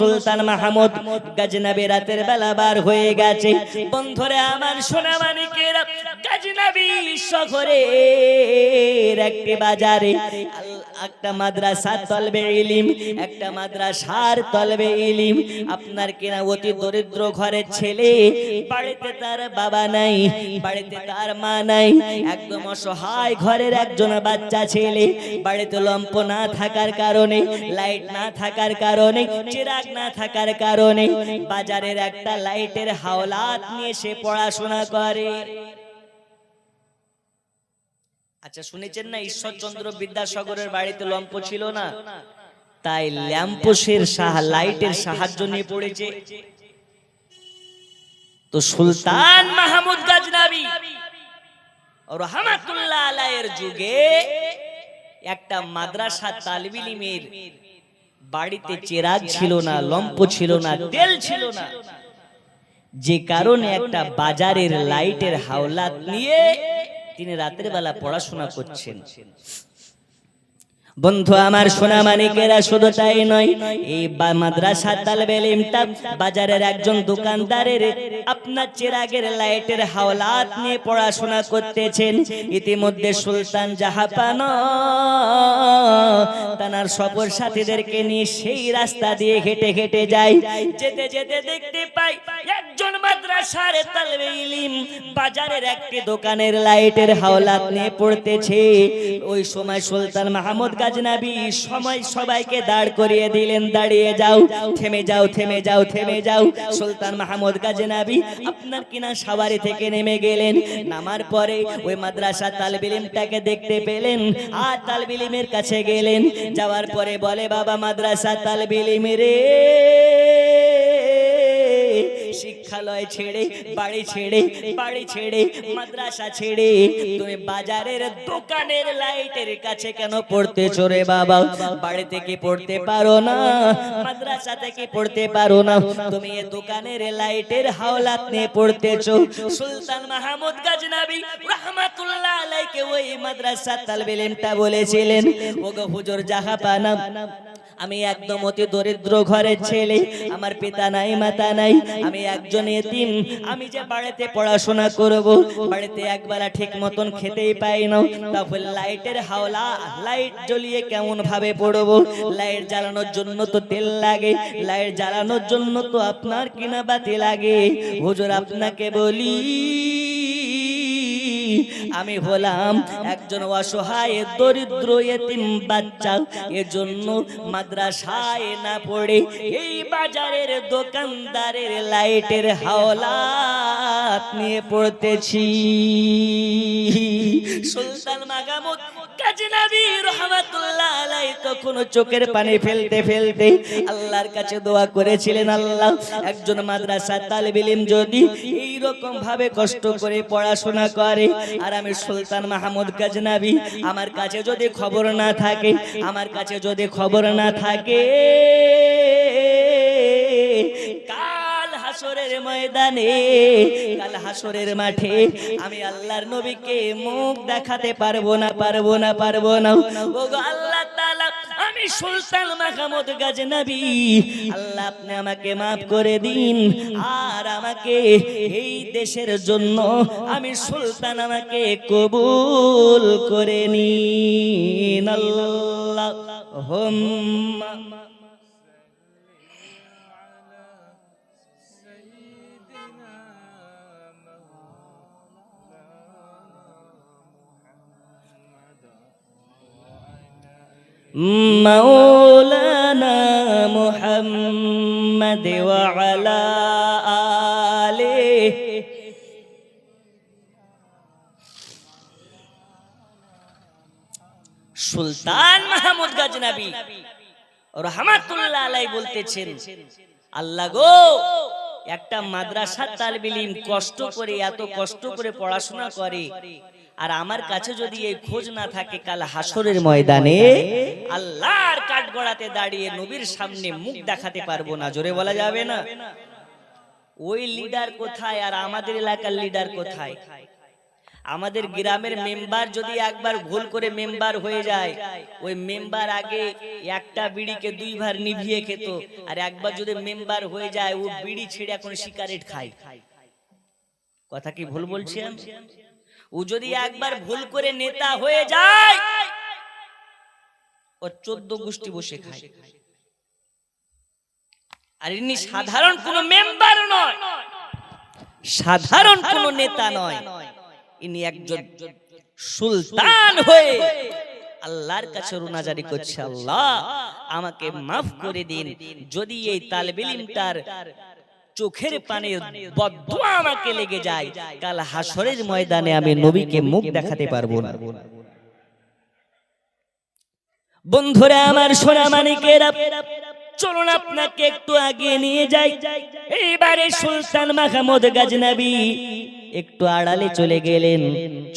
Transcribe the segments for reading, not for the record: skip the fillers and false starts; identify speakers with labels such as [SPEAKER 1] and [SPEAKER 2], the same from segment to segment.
[SPEAKER 1] সুলতান মাহমুদ গজনবী রাতের বেলা বার হয়ে গেছে। বন্ধুরে আমার সোনা মানিকেরা, গজনবী শহরের একটি বাজারে একটা মাদ্রাসা তলবে ইলম, একটা মাদ্রাসার তলবে ইলম। আপনার কিনা অতি দরিদ্র ঘরের ছেলে, বাড়িতে তার বাবা নাই, বাড়িতে তার মা নাই, একদম অসহায় ঘরের একজন বাচ্চা ছেলে। বাড়িতে লম্প না থাকার কারণে, লাইট না থাকার কারণে, চিরাগ না থাকার কারণে বাজারের একটা লাইটের হাওলাত নিয়ে সে পড়াশোনা করে। আচ্ছা শুনেছেন না, ঈশ্বরচন্দ্র বিদ্যাসাগরের বাড়িতে লম্প ছিল না, তাই ল্যাম্পোসের লাইটের সাহায্য নিয়ে পড়েছে। তো সুলতান মাহমুদ গজনবী রাহমাতুল্লাহ আলাইহির যুগে একটা মাদ্রাসা তালিব ইলমের বাড়িতে চিরাগ ছিল না, লম্প ছিল না, তেল ছিল না, যে কারণে একটা বাজারের লাইটের হাওলাত নিয়ে তিনি রাতের বেলা পড়াশোনা করছেন। বন্ধু আমার সোনা মানিকেরা, শুধু তাই নয়, এই মাদ্রাসা তালিবে ইলমটা বাজারের একজন দোকানদারের আপনার চিরাগের লাইটের হাওলাত নিয়ে পড়াশোনা করতেছেন। ইতিমধ্যে সুলতান জাহাপানা তার সফর সাথীদেরকে নিয়ে সেই রাস্তা দিয়ে হেঁটে হেঁটে যায়। যেতে যেতে দেখতে পাই একজন মাদ্রাসার তালিবে ইলম বাজারের একটি দোকানের লাইটের হাওলাত নিয়ে পড়তেছে। ওই সময় সুলতান মাহমুদ গজনবী সবাইকে দাঁড় করিয়ে দিলেন, দাঁড়িয়ে যাও, থেমে যাও, থেমে যাও, থেমে যাও। সুলতান মাহমুদ গজনবী আপনার কিনা সওয়ারি থেকে নেমে গেলেন। নামার পরে ওই মাদ্রাসা তালিব ইলমটাকে দেখতে পেলেন, আর তালিব ইলমের কাছে গেলেন। যাওয়ার পরে বলে, বাবা মাদ্রাসা তালিব ইলম রে, শিক্ষালয় ছেড়ে, বাড়ি ছেড়ে, বাড়ি ছেড়ে, মাদ্রাসা ছেড়ে তুমি বাজারের দোকানের লাইটের কাছে কেন পড়তেছো রে বাবা? বাড়ি থেকে পড়তে পারো না, মাদ্রাসা থেকে পড়তে পারো না, তুমি এই দোকানের লাইটের হাওলাত নিয়ে পড়তেছো। সুলতান মাহমুদ গজনবী রাহমাতুল্লাহ আলাইহি ওই মাদ্রাসা তালিব ইলমটা বলেছিলেন, ওগো হুজুর জাহাপানা, আমি একদম অতি দরিদ্র ঘরের ছেলে, আমার পিতা নাই, মাতা নাই, আমি একজন এতিম। আমি যে বাড়িতে পড়াশোনা করব, বাড়িতে একবেলা ঠিক মতন খেতেই পাই না, তারপর লাইটের হাওলা, লাইট জ্বলিয়ে কেমন ভাবে পড়বো? লাইট জ্বালানোর জন্য তো তেল লাগে, লাইট জ্বালানোর জন্য তো আপনার কিনা বাতি লাগে। হুজুর আপনাকে বলি, আমি হলাম একজন অসহায় দরিদ্র এতিম বাচ্চা, এজন্য মাদ্রাসায় না পড়ে এই বাজারের দোকানদারের লাইটের হাওলাত নিয়ে পড়তেছি। সুলতান মাহমুদ গজনবী রাহমাতুল্লাহ আলাইহি তখন চোখের পানি ফেলতে ফেলতে আল্লাহর কাছে দোয়া করেছিলেন, আল্লাহ, একজন মাদ্রাসা তালিব ইলম যদি এই রকম ভাবে কষ্ট করে পড়াশোনা করে, আর আমি সুলতান মাহমুদ গজনবী, আমার কাছে যদি খবর না থাকে, আমার কাছে যদি খবর না থাকে, কাল হাসরের ময়দানে, কাল হাসরের মাঠে আমি আল্লাহর নবীকে মুখ দেখাতে পারবো না, পারবো না, পারবো না। ওগো আল্লাহ তাআলা, আমি সুলতান মাহমুদ গজনবী, আল্লাহ আপনি আমাকে মাফ করে দিন, আর আমাকে এই দেশের জন্য আমি সুলতান, আমাকে কবুল করে নিন। আল্লাহুম্মা মাওলানা মুহাম্মদ ওয়া আলা আলিহি। সুলতান মাহমুদ গজনবী রাহমাতুল্লাহ আলাইহি বলতেছেন, আল্লাহ গো, একটা মাদ্রাসা তালিব ইলম কষ্ট করে, এত কষ্ট করে পড়াশোনা করে, আর আমার কাছে যদি এই খোঁজ না থাকে, কাল হাসরের ময়দানে আল্লাহর কাঠগড়াতে দাঁড়িয়ে নবীর সামনে মুখ দেখাতে পারবো না। জোরে বলা যাবে না? ওই লিডার কোথায় আর আমাদের এলাকার লিডার কোথায়? আমাদের গ্রামের মেম্বার যদি একবার ভুল করে মেম্বার হয়ে যায়, ওই মেম্বার আগে একটা বিড়িকে দুইবার নিভিয়ে খেত, আর একবার যদি মেম্বার হয়ে যায় ও বিড়ি ছেড়ে এখন সিগারেট খায়। কথা কি ভুল বলছি আমি? ও যদি একবার ভুল করে নেতা হয়ে যায়, ও 14 গোষ্ঠী বসে খায়। আর ইনি সাধারণ কোন মেম্বার নয়, সাধারণ কোন নেতা নয়, ইনি একজন সুলতান হয়ে আল্লাহর কাছে রুনাজারি করছে, আল্লাহ আমাকে মাফ করে দিন, যদি এই তালেবে ইলমটার চোখের পানির বদদুয়া আমাকে লেগে যায়, কাল হাসরের ময়দানে আমি নবীকে মুখ দেখাতে পারবো না। বন্ধুরা আমার, সোনা মানিকেরা, চলুন আপনাকে একটু আগিয়ে নিয়ে যাই। এইবারে সুলতান মাহমুদ গজনবী একটু আড়ালে চলে গেলেন,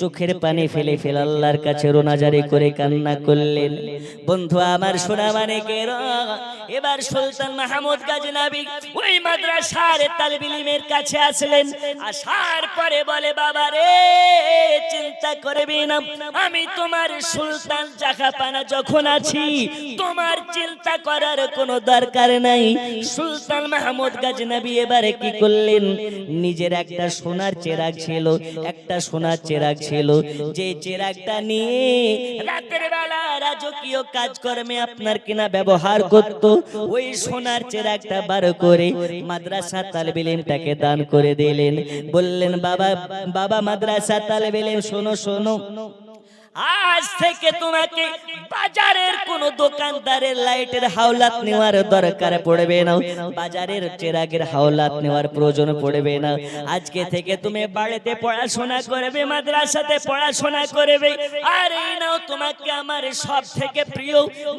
[SPEAKER 1] চোখের পানি ফেলে ফেলে আল্লাহর কাছে রোনাজারি করে কান্না করলেন। বন্ধু আমার, সোনা মানিকেরা, এবার সুলতান মাহমুদ গজনবী ওই মাদ্রাসার তালেবে ইলমের কাছে আসলেন। আসার পরে বলে, বাবা রে, চিন্তা করবি না, আমি তোমার সুলতান জাহাপানা যখন আছি, তোমার চিন্তা করার কোনো দরকার নাই। সুলতান মাহমুদ গজনবী এবারে কি করলেন, নিজের একটা সোনার চেরাগ ছিল, একটা সোনার চেরাগ ছিল, যে চেরাগটা নিয়ে রাতের বেলা রাজকীয় কাজকর্মে আপনার কিনা ব্যবহার করত, ওই সোনার চেরাগটা বার করে মাদ্রাসা তালেবে ইলমটাকে দান করে দিলেন। বললেন, বাবা বাবা মাদ্রাসা তালেবে ইলম, শোনো শোনো, আজ থেকে তোমাকে বাজারের কোন দোকানদারের লাইটের হাওলাত নেওয়ার দরকার পড়বে না, বাজারের চেরাগের হাওলাত নেওয়ার প্রয়োজন পড়বে না। আজকে থেকে তুমি বাড়িতে পড়াশোনা করবে, মাদ্রাসাতে পড়াশোনা করবে। আর এই নাও, তোমাকে আমার সব থেকে প্রিয়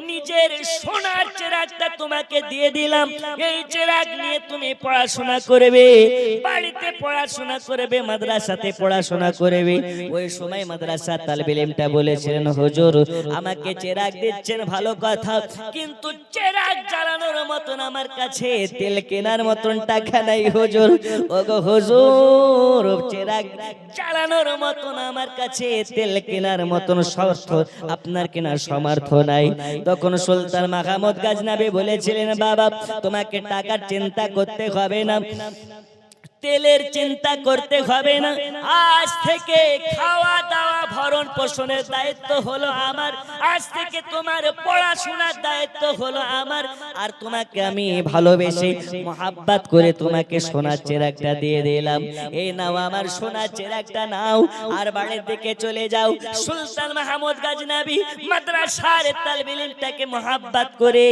[SPEAKER 1] নিজের সোনার চেরাগটা তোমাকে দিয়ে দিলাম, এই চেরাগ নিয়ে তুমি পড়াশোনা করবে, বাড়িতে পড়াশোনা করবে, মাদ্রাসাতে পড়াশোনা করবে। ওই সময় মাদ্রাসা তালেবে ইলমটা বলেছিলেন, হুজুর আমাকে চেরাগ দিচ্ছেন ভালো কথা, কিন্তু চেরাগ জ্বালানোর মতন আমার কাছে তেল কেনার মতন টাকা নাই হুজুর। ওগো হুজুর, চেরাগ জ্বালানোর মতন আমার কাছে তেল কেনার মতন সামর্থ্য আপনার কেনার সামর্থ্য নাই। তখন সুলতান মাহমুদ গজনবী বলেছিলেন, বাবা তোমাকে টাকার চিন্তা করতে হবে না, তেলের চিন্তা করতে হবে না, আজ থেকে খাওয়া দাওয়া ভরণ পোষণের দায়িত্ব হলো আমার, আজ থেকে তোমার পড়াশোনার দায়িত্ব হলো আমার। আর তোমাকে আমি ভালোবেসে মোহাব্বত করে তোমাকে সোনার চেরাগটা দিয়ে দিলাম, এই নাও আমার সোনার চেরাগটা নাও, আর বাড়ির দিকে চলে যাও। সুলতান মাহমুদ গজনবী মাদ্রাসার তালেবে ইলমটাকে মোহাব্বত করে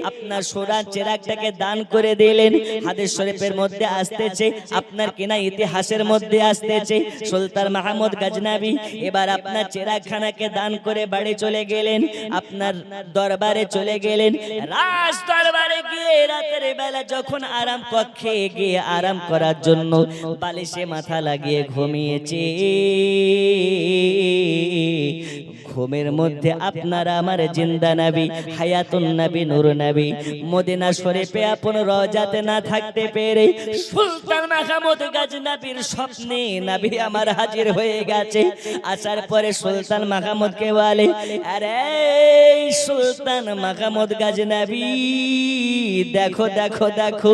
[SPEAKER 1] আপনার সোনার চেরাগটাকে দান করে দিলেন। হাদিস শরীফের মধ্যে আসতেছে, আপনার কিনা ইতিহাসের মধ্যে আসতেছে, সুলতান মাহমুদ গজনবী এবার আপনার চেরাগখানাকে দান করে বাড়ি চলে গেলেন, আপনার দরবারে চলে গেলেন। রাজ দরবারে গিয়ে রাতের বেলা যখন আরাম কক্ষে গিয়ে আরাম করার জন্য বালিশে মাথা লাগিয়ে ঘুমিয়েছে, ঘুমের মধ্যে আপনার আমার জিন্দা নবী, হায়াতুন নবী, নূর নবী মদিনা শরীফে আপন রওজাতে না থাকতে পেরে সুলতান মাহমুদ গজনবীর স্বপ্নে নবী আমার হাজির হয়ে গেছে। আসার পরে সুলতান মাহমুদকে বলে, আরে সুলতান মাহমুদ গজনবী, দেখো দেখো দেখো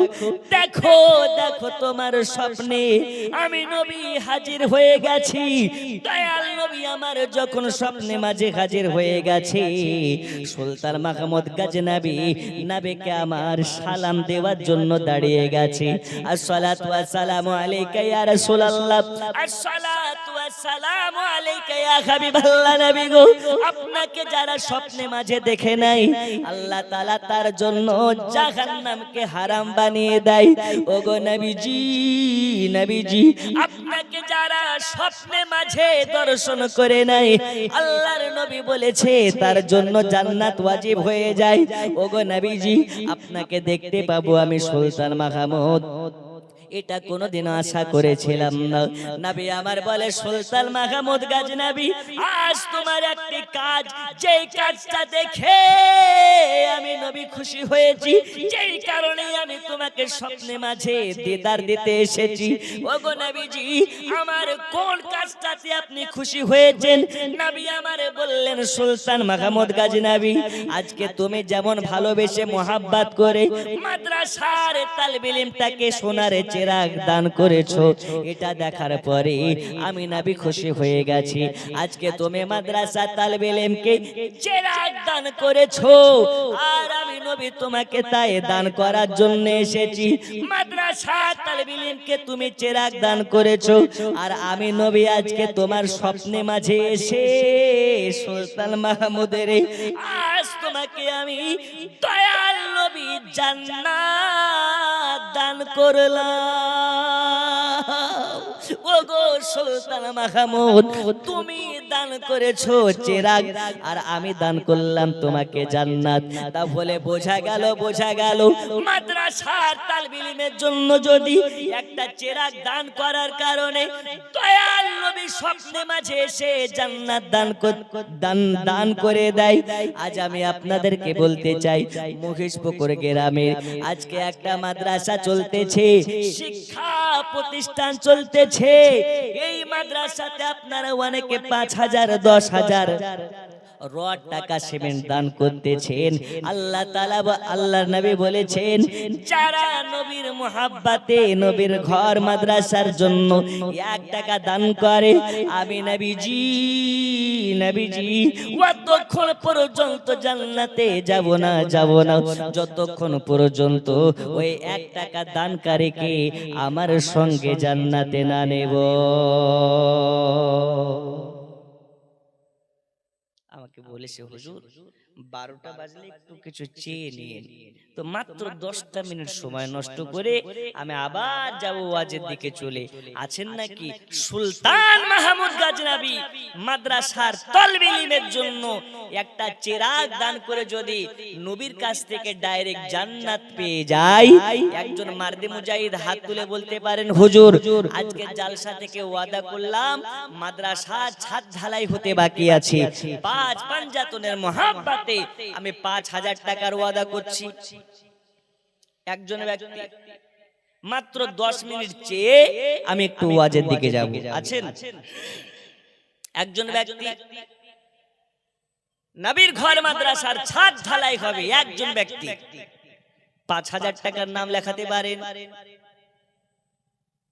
[SPEAKER 1] দেখো দেখো, তোমার স্বপ্নে আমি নবী হাজির হয়ে গেছি। দয়াল নবী আমার যখন স্বপ্নে মাঝে হাজির হয়ে গেছে, সুলতান মাহমুদ গজনবী নবীকে আমার সালাম দেওয়ার জন্য দাঁড়িয়ে গেছে। আসসালাতু ওয়াসসালামু আলাইকা ইয়া রাসূলুল্লাহ, আসসালাতু ওয়াসসালামু আলাইকা ইয়া হাবিবাল্লাহ। নবী গো, আপনাকে যারা স্বপ্নে মাঝে দেখে নাই, আল্লাহ তাআলা তার জন্য জাহান্নামকে হারাম বানিয়ে দেয়। ওগো নবীজি, নবীজি আপনাকে যারা স্বপ্নে মাঝে দর্শন করে নাই, আল্লাহর নবী বলেছে তার জন্য জান্নাত ওয়াজিব হয়ে যায়। ওগো নবীজি, আপনাকে দেখতে পাবো আমি সুলতান মাহমুদ, এটা কোনোদিন আশা করেছিলাম না। নবী আমার বলে, সুলতান মাহমুদ গজনবী, আজ তোমার একটি কাজ, যেই কাজটা দেখে আমি নবী খুশি হয়েছি, যেই কারণে আমি তোমাকে স্বপ্নে মাঝে দিদার দিতে এসেছি। ওগো নবীজি, আমার কোন কাজটাতে আপনি খুশি হয়েছেন? নবী আমারে বললেন, সুলতান মাহমুদ গাজনবী, আজকে তুমি যেমন ভালোবেসে মোহাব্বত করে মাদ্রাসার তালিবে ইলমটাকে সোনারে চেরাগ দান করেছো, এটা দেখার পরে আমি নবী খুশি হয়ে গেছি। আজকে তুমি মাদ্রাসা তালিবে ইলমকে চেরাগ দান করেছো, আর আমি নবী তোমাকে তাই দান করার জন্য এসেছি। মাদ্রাসা তালিবে ইলমকে তুমি চেরাগ দান করেছো, আর আমি নবী আজকে তোমার স্বপ্নে মাঝে এসে সুলতান মাহমুদের আজ তোমাকে আমি দয়াল নবী জান্নাত দান করলাম। ওগো সুলতান মাহমুদ, তুমি দান করেছো চেরাগ, আর আমি দান করলাম তোমাকে জান্নাত। তাহলে বোঝা গেল মাদ্রাসার তালিবে ইলমের জন্য যদি একটা চেরাগ দান করার কারণে দয়াল নবী স্বপ্নে মাঝে এসে জান্নাত দান করে দেয়। আজ আমি আপনাদেরকে বলতে চাই, মহিষপুকুর গ্রামে আজকে একটা মাদ্রাসা চলতেছে, শিক্ষা প্রতিষ্ঠান চলতেছে। এই মাদ্রাসাতে আপনারা অনেকে 5,000 10,000 রড টাকা সিমেন্ট দান করতেছেন। আল্লাহ তাআলা আল্লাহর নবী বলেছেন, যারা নবীর মুহাব্বতে নবীর ঘর মাদ্রাসার জন্য 1 টাকা দান করে, আমি নবীজি যতক্ষণ পর্যন্ত জান্নাতে যাব না যতক্ষণ পর্যন্ত ওই 1 টাকা দানকারীকে আমার সঙ্গে জান্নাতে না নেব। আমাকে বলেছে, হুজুর 12টা বাজলে একটু কিছু চেয়ে নিন। তো মাত্র 10টা মিনিট সময় নষ্ট করে আমি আবার যাব ওয়াজের দিকে চলে। আছেন নাকি সুলতান মাহমুদ গাজনবী মাদ্রাসার তালিবে ইলমের জন্য একটা চেরাগ দান করে যদি নবীর কাছ থেকে ডাইরেক্ট জান্নাত পেয়ে যায়, একজন মার্দে মুজাহিদ হাত তুলে বলতে পারেন, হুজুর আজকে জালসা থেকে ওয়াদা করলাম মাদ্রাসার ছাদ ঢালাই হতে বাকি আছে, 5 পাঞ্জাতনের মুহাব্বতে আমি 5,000 টাকার ওয়াদা করছি। একজন ব্যক্তি মাত্র 10 মিনিট চেয়ে আমি একটু ওয়াজের দিকে যাব। আছেন? একজন ব্যক্তি নবীর ঘর মাদ্রাসার ছাদ ঢালাই হবে, একজন ব্যক্তি 5,000 টাকার নাম লেখাতে পারেন?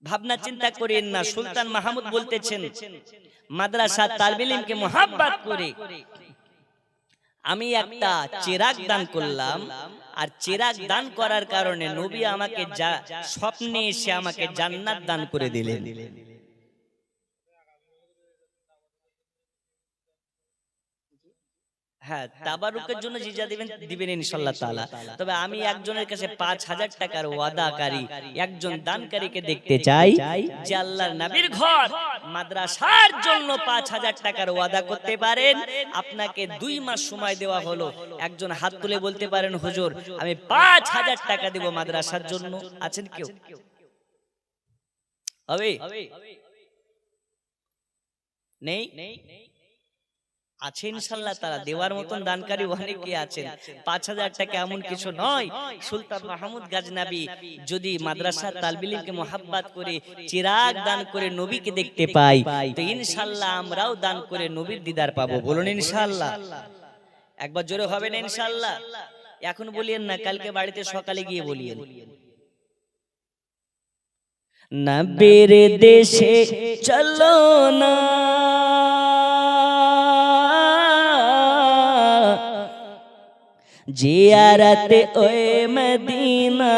[SPEAKER 1] ভাবনা চিন্তা করেন না। সুলতান মাহমুদ বলতেছেন, মাদ্রাসা তালিবে ইলমকে মুহাব্বত করে আমি একটা চেরাগ দান করলাম, আর চেরাগ দান করার কারণে নবী আমাকে স্বপ্নে এসে আমাকে জান্নাত দান করে দিলেন। হ্যাঁ, তাবারুকের জন্য জিজা দিবেন ইনশাআল্লাহ তাআলা। তবে আমি একজনের কাছে 5,000 টাকার ওয়াদাকারী একজন দানকারীকে দেখতে চাই, যে আল্লাহর নবীর ঘর মাদ্রাসার জন্য 5,000 টাকার ওয়াদা করতে পারেন। আপনাকে 2 মাস সময় দেওয়া হলো। একজন হাত তুলে বলতে পারেন, হুজুর আমি 5,000 টাকা দেব মাদ্রাসার জন্য। আছেন কেউ? হবে? নেই? আছে ইনশাআল্লাহ তাআলা। দেওয়ার মতন দানকারী অনেকে আছেন। 5,000 টাকা এমন কিছু নয়। সুলতান মাহমুদ গাজনবী যদি মাদ্রাসা তালিবে ইলমকে মুহাব্বত করে চিরাগ দান করে নবীকে দেখতে পাই, তো ইনশাআল্লাহ আমরাও দান করে নবীর দিদার পাবো। বলুন ইনশাআল্লাহ। একবার জোরে হবে না ইনশাআল্লাহ? এখন বলিয়েন না, কালকে বাড়িতে সকালে গিয়ে বলিয়েন। নবীর দেশে চলো না, জিয়ারতে ওই মদিনা,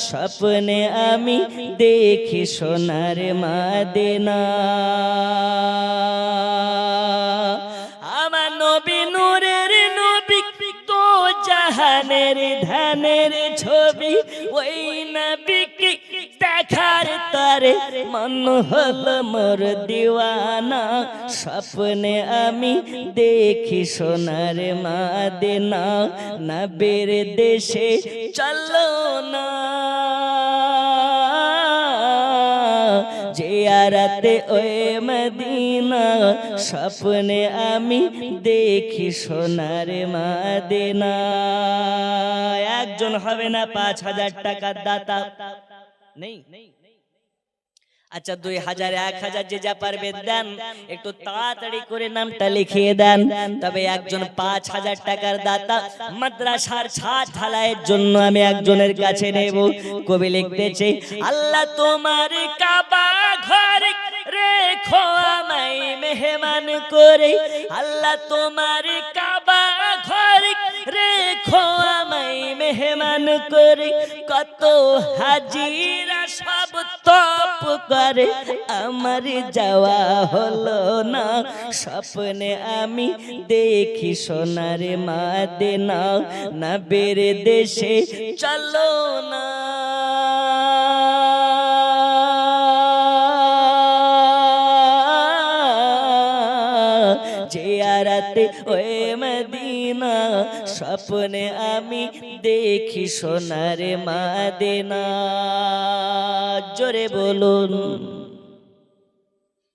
[SPEAKER 1] স্বপ্নে আমি দেখি সোনার মদিনা। আমার নবী নূরের নবী, তো জাহানের ধানের ছবি, ওই নবীকে দেখার তারে মন হলো মোর দিওয়ানা। স্বপ্নে আমি দেখি সোনার মদিনা, নবীর দেশে চলো না, জিয়ারতে ওই মদিনা, স্বপ্নে আমি দেখি সোনার মদিনা। একজন হবে না 5,000 টাকার দাতা? নেই? আচ্ছা 2,000 1,000 যে যা পারবেন দেন, একটু তাড়াতাড়ি করে নামটা লিখিয়ে দেন। তবে একজন 5,000 টাকার দাতা মাদ্রাসার ছাদ ঢালাইয়ের জন্য আমি একজনের কাছে নেব। কবি লিখতেছে, আল্লাহ তোমার কাবা ঘর রেখো আমায় মেহমান করে, আল্লাহ তোমার কাবা ঘর রেখো আমায় মেহমান করে, কত হাজিরা সব তপ করে আমার যাওয়া হলো না, স্বপ্নে আমি দেখি সোনার মদিনা, নবীর দেশে চলো না। জিয়ারতে ওই মদিনা, স্বপ্নে আমি দেখি সোনার মদিনা। জোরে বলুন।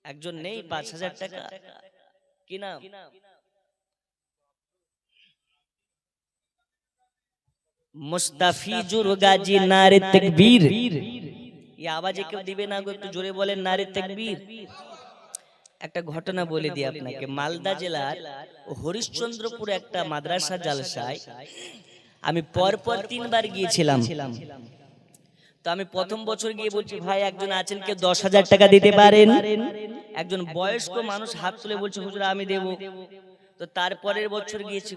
[SPEAKER 1] একজন নেই 5,000 টাকা? কি নাম? মুস্তাফিজুর গাজী, নারে তাকবীর। এই আওয়াজে কেউ দিবে না গো? একটু জোরে বলেন নারে তাকবীর। একটা ঘটনা বলে দিই আপনাকে। মালদা জেলার হরিশ্চন্দ্রপুর একটা মাদ্রাসা জালসায় আমি পরপর 3 বার গিয়েছিলাম। তো আমি প্রথম বছর গিয়ে বলছি, ভাই একজন আছেন কে 10,000 টাকা দিতে পারেন? একজন বয়স্ক মানুষ হাত তুলে বলছে, হুজুর আমি দেব। তো তারপরের বছর গিয়েছি,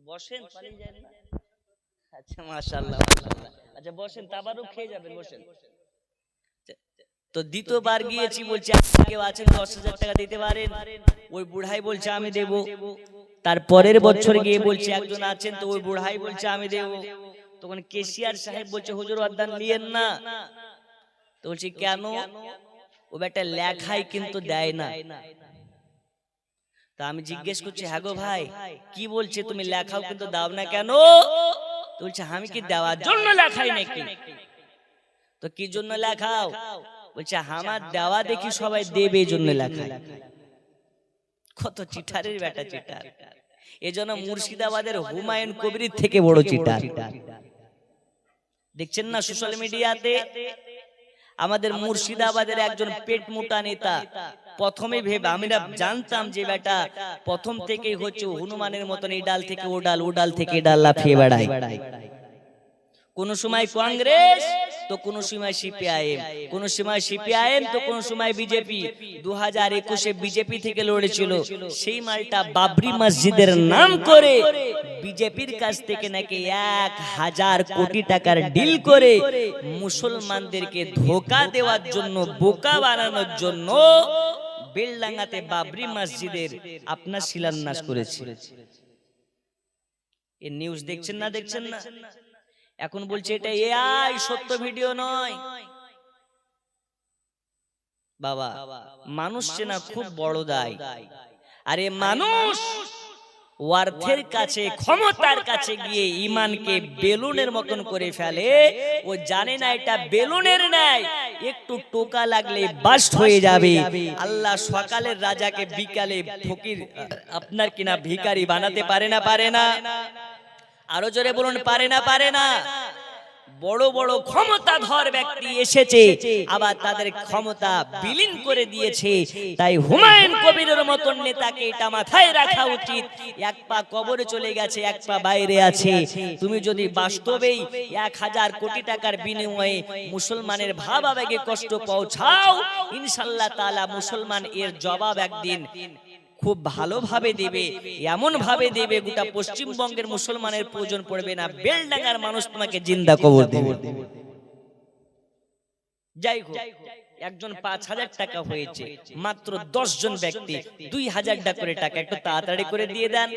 [SPEAKER 1] বসেন, আচ্ছা মাশাআল্লাহ, আচ্ছা বসেন, তাবারুক খেয়ে যাবেন, বসেন। তো দ্বিতীয়বার গিয়েছি, বলছে কেউ আছেন 10,000 টাকা দিতে পারেন? ওই বুড়াই বলছে আমি দেব। তারপরের বছর গিয়ে বলছে একজন আছেন, তো ওই বুড়াই বলছে আমি দেব। তখন কেশিয়ার সাহেব বলছে, হুজুর অদান নিয়েন না। তো বলছি কেন? ও বেটা লেখাই কিন্তু দেয় না। তা আমি জিজ্ঞেস করছি, হ্যাঁ গো ভাই কি বলছে, তুমি লেখাও কিন্তু দাও না কেন? তো বলছে আমি কি দেওয়ার জন্য লেখাই নাকি? তো কি জন্য লেখাও? বলছে আমার দেওয়া দেখি সবাই দেবে এই জন্য লেখাই। কত চিটারের বেটা চিটার। এজন্য মুর্শিদাবাদের হুমায়ুন কবির থেকে বড় চিটার। দেখছেন না সোশ্যাল মিডিয়াতে? আমাদের মুর্শিদাবাদের একজন পেট মোটা নেতা প্রথমে ভেবে, আমরা জানতাম যে বেটা প্রথম থেকেই হচ্ছে হনুমানের মতন এই ডাল থেকে ও ডাল, ও ডাল থেকে ডাল লাফিয়ে বেড়ায়। কোন সময় কংগ্রেস, তো কোন সময় সিপিআইএম, কোন সময় সিপিআইএম তো কোন সময় বিজেপি। 2021-এ বিজেপি থেকে লড়েছিল। সেই মালটা বাবরি মসজিদের নাম করে বিজেপির কাছ থেকে নাকি 1,000 কোটি টাকার ডিল করে মুসলমানদেরকে ধোঁকা দেওয়ার জন্য, বোকা বানানোর জন্য বেলডাঙ্গাতে বাবরি মসজিদের আপনার শিলান্যাস করেছে। এই নিউজ দেখছেন না? দেখছেন না? এখন বলছে এটা এআই, সত্য ভিডিও নয়। বাবা মানুষ চেনা খুব বড় দায়। আরে মানুষ অর্থের কাছে, ক্ষমতার কাছে গিয়ে ইমানকে বেলুনের মতন করে ফেলে। ও জানে না এটা বেলুনের ন্যায়, একটু টোকা লাগলে বাস্ট হয়ে যাবে। আল্লাহ সকালের রাজাকে বিকালে ফকির আপনার কিনা ভিখারি বানাতে পারে না? পারে না? আরো জোরে বলুন, পারে না? পারে না? বড় বড় ক্ষমতাধর ব্যক্তি এসেছে, আবার তাদের ক্ষমতা বিলীন করে দিয়েছে। তাই হুমায়ুন কবিরের মতন নেতাকে এটা মাথায় রাখা উচিত। এক পা কবরে চলে গেছে, এক পা বাইরে আছে। তুমি যদি বাস্তবেই 1,000 কোটি টাকার বিনিময়ে মুসলমানের ভাব আবেগে কষ্ট পৌঁছাও, ইনশাআল্লাহ তাআলা মুসলমান এর জবাব একদিন খুব ভালোভাবে দেবে, এমন ভাবে দেবে গোটা পশ্চিমবঙ্গের মুসলমানের প্রয়োজন পড়বে না। বেলডাঙ্গার মানুষ তোমাকে জিন্দা কবর দেবে। যাই হোক, একজন 5,000 টাকা হয়েছে, মাত্র 10 জন ব্যক্তি 2,000 টাকা করে টাকা একটু তাড়াতাড়ি করে দিয়ে দেন।